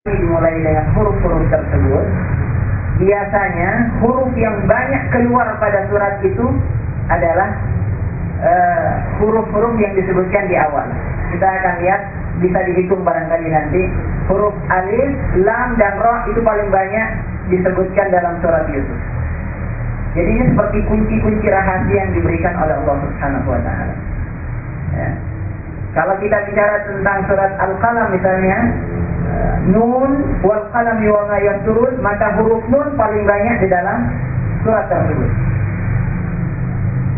dimulai dengan huruf-huruf tersebut, biasanya huruf yang banyak keluar pada surat itu adalah huruf-huruf yang disebutkan di awal. Kita akan lihat, bisa dihitung barangkali nanti, huruf alif, lam, dan ra itu paling banyak disebutkan dalam surat Yusuf. Jadi ini seperti kunci-kunci rahasia yang diberikan oleh Allah Subhanahu wa Ta'ala. Ya. Kalau kita bicara tentang surat Al-Qalam misalnya, Nun wal qalami wa ma yasturun, maka huruf nun paling banyak di dalam surat tersebut.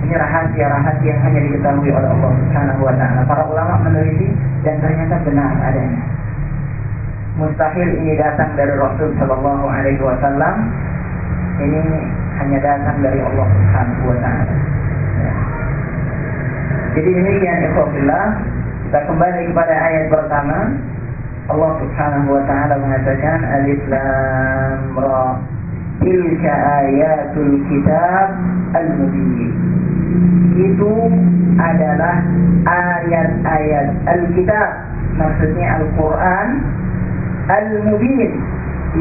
Ini rahasia-rahasia yang hanya diketahui oleh Allah Subhanahu wa Ta'ala. Para ulama meneliti dan ternyata benar adanya. Mustahil ini datang dari Rasul sallallahu alaihi wasallam. Ini hanya datang dari Allah Subhanahu wa Ta'ala. Ya. Jadi demikian ikhwah. Kita kembali kepada ayat pertama. Allah Subhanahu wa Ta'ala mengatakan Alif Lam Ra tilka ayatul kitab al-mubin. Itu adalah ayat-ayat al-kitab, maksudnya Al-Quran, al-mubin,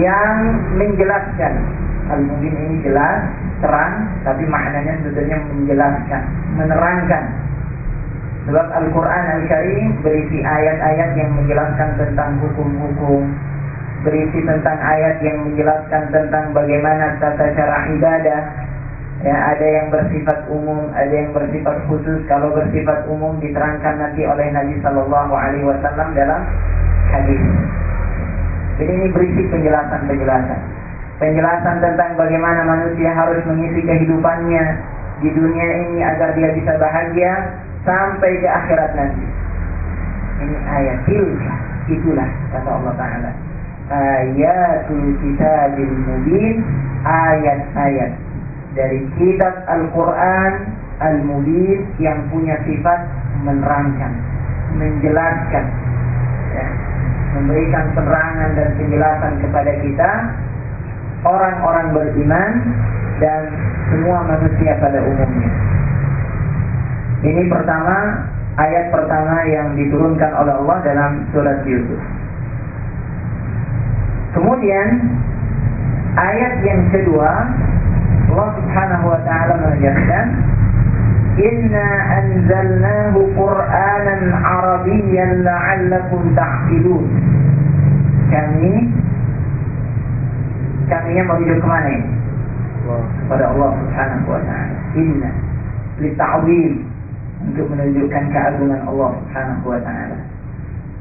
yang menjelaskan. Al-mubin ini jelas, terang, tapi maknanya sebetulnya menjelaskan, menerangkan. Sebab Al-Quran Al-Karim berisi ayat-ayat yang menjelaskan tentang hukum-hukum, berisi tentang ayat yang menjelaskan tentang bagaimana tata cara ibadah. Ya, ada yang bersifat umum, ada yang bersifat khusus. Kalau bersifat umum diterangkan nanti oleh Nabi Sallallahu Alaihi Wasallam dalam hadis. Jadi ini berisi penjelasan-penjelasan, penjelasan tentang bagaimana manusia harus mengisi kehidupannya di dunia ini agar dia bisa bahagia sampai ke akhirat nanti. Ini ayat tilka, itulah kata Allah Ta'ala, ayatul kitabil mubin, ayat-ayat dari kitab Al-Quran Al-Mubin yang punya sifat menerangkan, menjelaskan, ya, memberikan penerangan dan penjelasan kepada kita, orang-orang beriman dan semua manusia pada umumnya. Ini pertama, ayat pertama yang diturunkan oleh Allah dalam surat Yusuf. Kemudian ayat yang kedua, Allah Subhanahu wa Ta'ala menegaskan, Inna anzalnahu Qur'anan Arabiyyan la'allakum ta'qilun. Kami merujuk kemana ini? Kepada Allah Subhanahu wa Ta'ala. Inna lita'wil, untuk menunjukkan keagungan Allah Subhanahu wa Ta'ala.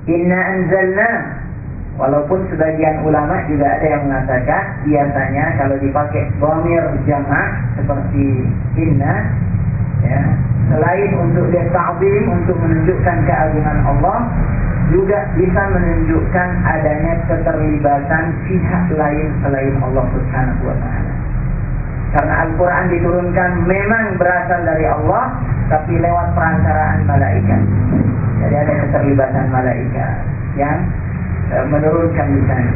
Inna anzalna, walaupun sebagian ulama juga ada yang mengatakan biasanya kalau dipakai dhamir jamak seperti inna, ya, selain untuk ta'zim, untuk menunjukkan keagungan Allah, juga bisa menunjukkan adanya keterlibatan pihak lain selain Allah Subhanahu wa Ta'ala. Karena Al-Quran diturunkan memang berasal dari Allah, tapi lewat perantaraan malaikat. Jadi ada keterlibatan malaikat yang menurunkan di sana.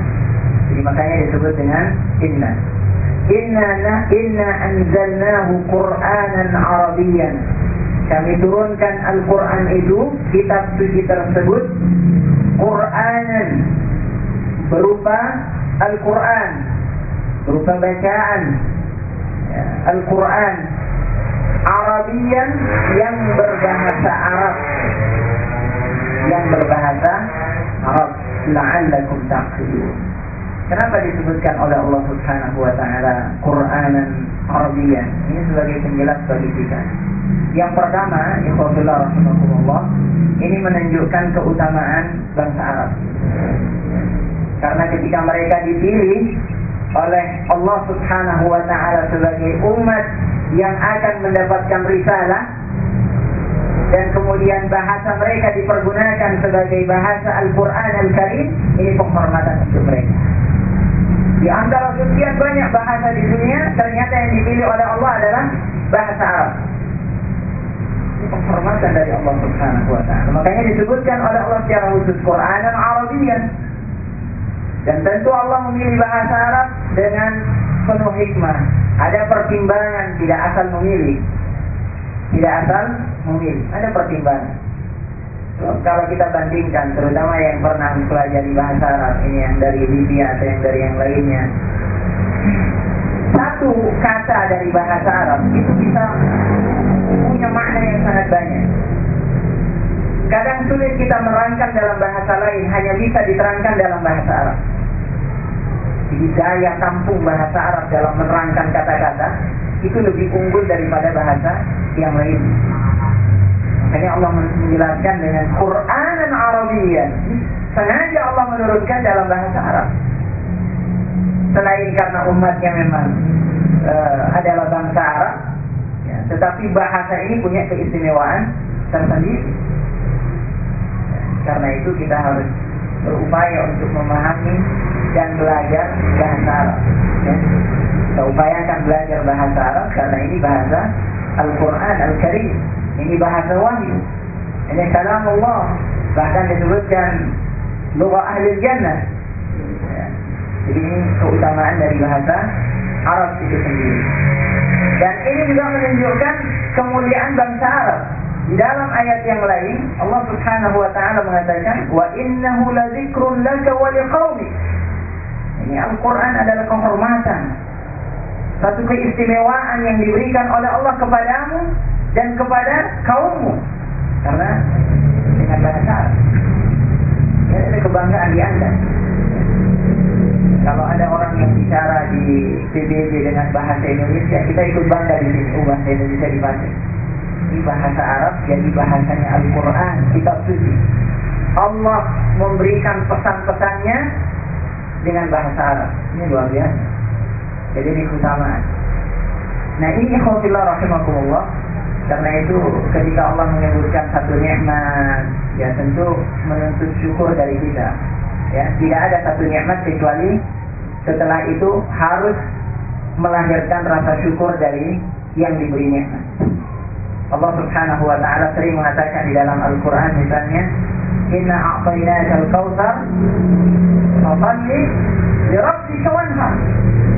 Jadi makanya disebut dengan inna. Inna anzalnahu Qur'anan Arabiyyan. Kami turunkan Al-Quran itu, kitab suci tersebut, Qur'anan, berupa Al-Quran, berupa bacaan Al-Quran, Arabian, yang berbahasa Arab, la'allakum ta'qilun. Kenapa disebutkan oleh Allah Subhanahu wa Ta'ala Qur'anan Arabian? Ini sebagai penjelas bagi kita. Yang pertama, ikhwatullah rahimakumullah, ini menunjukkan keutamaan bangsa Arab. Karena ketika mereka dipilih oleh Allah Subhanahu wa Ta'ala sebagai umat yang akan mendapatkan risalah, dan kemudian bahasa mereka dipergunakan sebagai bahasa Al-Quran Al-Karim, ini penghormatan untuk mereka. Di antara sekian banyak bahasa di dunia, ternyata yang dipilih oleh Allah adalah bahasa Arab. Ini penghormatan dari Allah Subhanahu wa Ta'ala. Makanya disebutkan oleh Allah secara khusus Qur'anan Arabiyyan. Dan tentu Allah memilih bahasa Arab dengan penuh hikmah. Ada pertimbangan, tidak asal memilih. Ada pertimbangan. Kalau kita bandingkan, terutama yang pernah mempelajari bahasa Arab, ini yang dari Libya atau yang dari yang lainnya, satu kata dari bahasa Arab itu bisa punya makna yang sangat banyak. Kadang sulit kita merangkai dalam bahasa lain, hanya bisa diterangkan dalam bahasa Arab. Jadi daya tampung bahasa Arab dalam menerangkan kata-kata itu lebih unggul daripada bahasa yang lain. Makanya Allah menjelaskan dengan Qur'anan Arabiyyan. Sengaja Allah menurunkan dalam bahasa Arab. Selain karena umatnya memang adalah bangsa Arab, ya, tetapi bahasa ini punya keistimewaan tersendiri. Karena itu kita harus berupaya untuk memahami dan belajar bahasa Arab. Ya. Kita upayakan belajar bahasa Arab karena ini bahasa Al-Quran Al-Karim. Ini bahasa wahyu. Ini kalam Allah. Bahkan disebutkan lugha ahli jannah. Ya. Jadi ini keutamaan dari bahasa Arab itu sendiri. Dan ini juga menunjukkan kemuliaan bangsa Arab. Di dalam ayat yang lain Allah Subhanahu wa taala mengatakan wa innahu ladzikrun laka wa liqaumik. Ini Al-Qur'an adalah kehormatan, satu keistimewaan yang diberikan oleh Allah kepadamu dan kepada kaummu. Karena dengan bahasa Arab ya, ada kebanggaan di Anda. Kalau ada orang yang bicara di PBB dengan bahasa Indonesia, kita ikut bangga di sini. Bahasa Indonesia dipakai. Ini bahasa Arab jadi bahasanya Al-Quran, kitab suci. Allah memberikan pesan-pesannya dengan bahasa Arab. Ini luar biasa. Jadi ini keutamaan. Nah ini ikhwatillah rahimakumullah. Karena itu ketika Allah menyebutkan satu nikmat, ya tentu menuntut syukur dari kita. Ya, tidak ada satu nikmat kecuali setelah itu harus melahirkan rasa syukur dari yang diberi nikmat. Allah Subhanahu wa taala sering mengatakan di dalam Al-Qur'an misalnya, "Inna a'tainakal kautsar, fashalli li rabbika wanhar."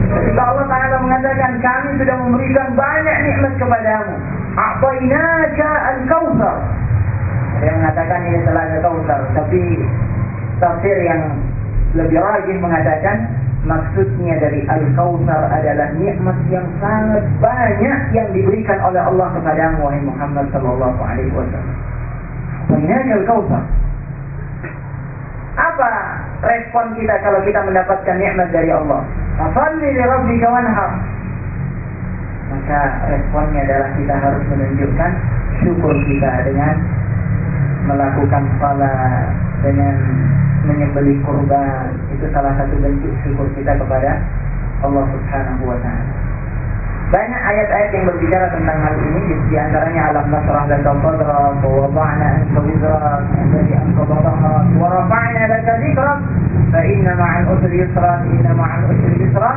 Ketika Allah Taala mengatakan kami sudah memberikan banyak nikmat kepadamu, a'tainaka al-kautsar. Ada yang mengatakan ini telaga kautsar, tapi tafsir yang lebih rajih mengatakan maksudnya dari Al-Kautsar adalah nikmat yang sangat banyak yang diberikan oleh Allah kepadamu wahai Muhammad sallallahu alaihi wasallam. Ini Al-Kautsar. Apa respon kita kalau kita mendapatkan nikmat dari Allah? Fashalli li rabbika wanhar. Maka responnya adalah kita harus menunjukkan syukur kita dengan melakukan salat, dengan menyembelih kurban. Itu salah satu bentuk syukur kita kepada Allah Subhanahu wa taala. Banyak ayat-ayat yang berbicara tentang hal ini, di antaranya alam nasrah laka sadrak wa wada'na anka wizrak alladhi anqadha dhahrak wa rafa'na laka dhikrak fa inna ma'al usri yusra inna ma'al usri yusra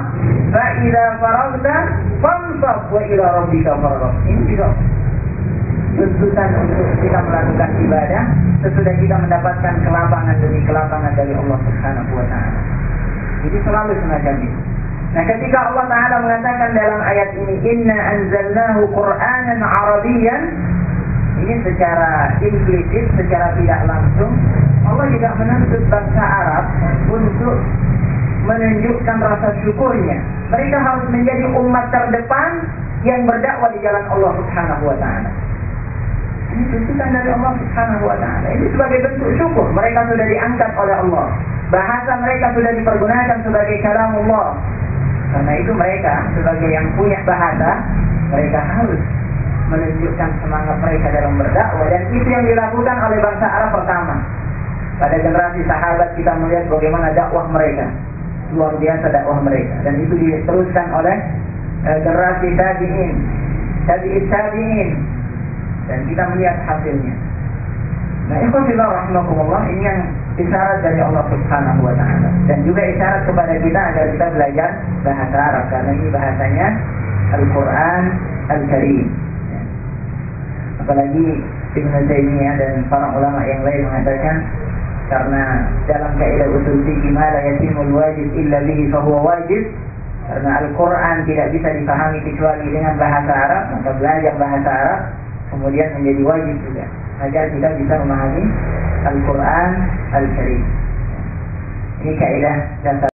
fa idza faragta fansab wa ila rabbika farghab. Ini juga tuntutan untuk kita melakukan ibadah sesudah kita mendapatkan kelapangan demi kelapangan dari Allah Subhanahu wa taala. Jadi selalu semacam itu. Nah, ketika Allah Taala mengatakan dalam ayat ini, "Inna anzalnahu Qur'anan Arabiyyan," ini secara implisit, secara tidak langsung Allah juga menuntut bangsa Arab untuk menunjukkan rasa syukurnya. Mereka harus menjadi umat terdepan yang berdakwah di jalan Allah Subhanahu wa taala. Ini tuntutan dari Allah Subhanahu wa taala. Ini sebagai bentuk syukur. Mereka sudah diangkat oleh Allah. Bahasa mereka sudah dipergunakan sebagai kalamullah. Karena itu mereka sebagai yang punya bahasa, mereka harus menunjukkan semangat mereka dalam berdakwah, dan itu yang dilakukan oleh bangsa Arab pertama. Pada generasi sahabat kita melihat bagaimana dakwah mereka. Luar biasa dakwah mereka, dan itu diteruskan oleh generasi tabi'in, tabi'in, dan kita melihat hasilnya. Nah, ikhwatillahi rahimakumullah, ini yang isyarat dari Allah Subhanahu wa taala, dan juga isyarat kepada kita agar kita belajar bahasa Arab, karena ini bahasanya Al-Quran Al-Karim. Apalagi Ibnu Taimiyah dan para ulama yang lain mengatakan, karena dalam kaidah usul fiqh ma la yatimul wajib illa bihi fa huwa wajib, karena Al-Quran tidak bisa dipahami kecuali dengan bahasa Arab, maka belajar bahasa Arab kemudian menjadi wajib juga agar kita bisa memahami Al-Quran Al-Karim. Ini kaidah dasar